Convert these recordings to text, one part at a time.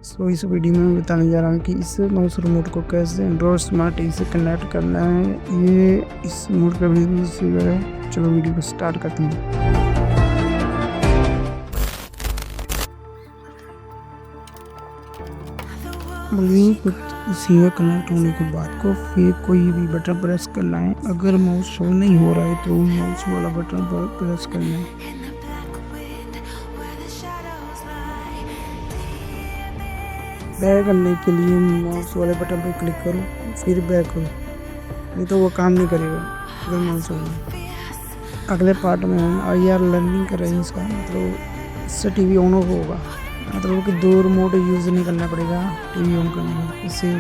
सो इस वीडियो में मैं बताने जा रहा हूँ कि इस माउस रिमोट को कैसे एंड्रॉइड स्मार्ट टीवी से कनेक्ट करना है। ये इस रिमोट का बिजनेस रिसीवर है। चलो वीडियो को स्टार्ट करते हैं। ब्लूटूथ रिसीवर कनेक्ट होने के बाद को फिर कोई भी बटन प्रेस करना है। अगर माउस शो नहीं हो रहा है तो माउस वाला बटन पर प्रेस करना है। बैक करने के लिए माउस वाले बटन पर क्लिक करो, फिर बैक करो, नहीं तो वो काम नहीं करेगा अगर माउस होगा। अगले पार्ट में हम IR लर्निंग कर रहे हैं इसका, मतलब इससे टीवी ऑन ऑफ होगा, मतलब कि दो रिमोट यूज़ नहीं करना पड़ेगा टीवी ऑन करने में। इससे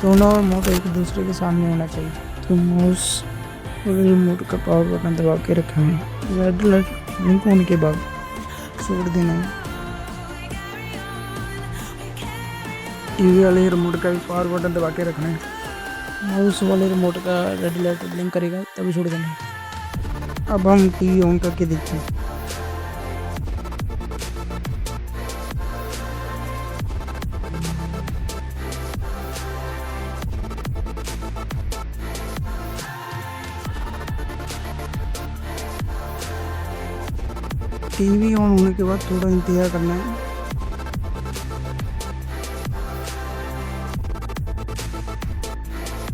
दोनों रिमोट एक दूसरे के सामने होना चाहिए। तो माउस और रिमोट का पावर बटन दबा के रखा है। रेड लाइट ब्लिंक होने के बाद छोड़ देना है। टीवी वाले रिमोट का भी पावर बटन दबा के रखना है। माउस वाले रिमोट का रेड लाइट ब्लिंक करेगा तभी छोड़ देना है। अब हम टीवी ऑन करके देखते हैं। टीवी ऑन होने के बाद थोड़ा इंतजार करना है।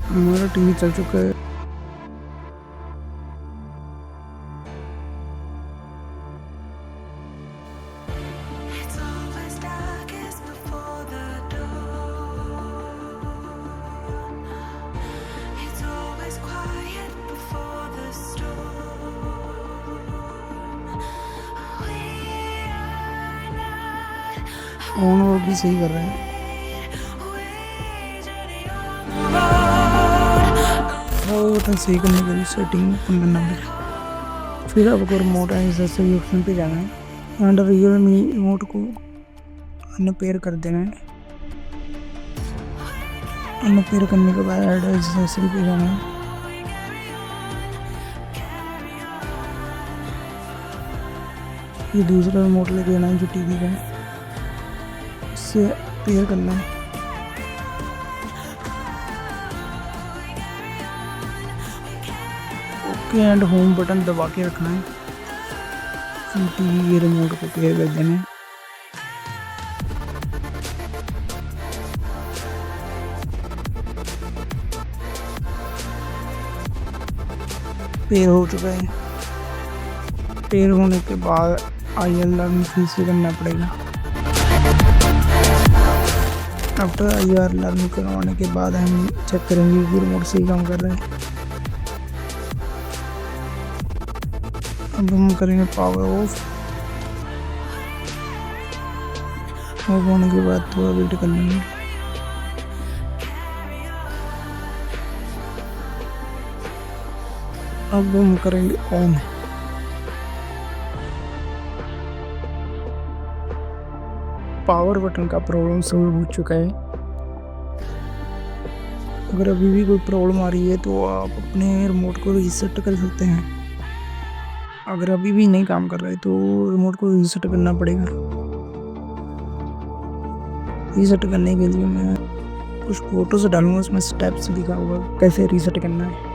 हमारा टीवी चल चुका है। ऑन और भी सही कर रहे हैं। बटन सही करने के लिए सेटिंग ओपन करना पड़ेगा। फिर आपको रिमोट एक्सेसरी ऑप्शन पे जाना है। अंडर रियलमी रिमोट को अनपेयर कर देना है। अनपेयर करने के बाद ऐड एक्सेसरी पे जाना है। ये दूसरा रिमोट लेके आना है जो टीवी का है, इससे पेयर करना है। ओके एंड होम बटन दबा के रखना है। टीवी के रिमोट को पेयर कर देना है। पेयर हो चुका है। पेयर होने के बाद IR लर्निंग फिर से करना पड़ेगा। आफ्टर IR लर्निंग करवाने के बाद हम चेक करेंगे कि रिमोट सही काम कर रहा है। अब हम करेंगे पावर ऑफ। ऑफ होने के बाद थोड़ा वेट कर लेंगे। अब हम करेंगे ऑन। पावर बटन का प्रॉब्लम सॉल्व हो चुका है। अगर अभी भी कोई प्रॉब्लम आ रही है तो आप अपने रिमोट को रीसेट कर सकते हैं। अगर अभी भी नहीं काम कर रहा है तो रिमोट को रीसेट करना पड़ेगा। रीसेट करने के लिए मैं कुछ फोटोज डालूंगा, उसमें स्टेप्स लिखा होगा कैसे रीसेट करना है।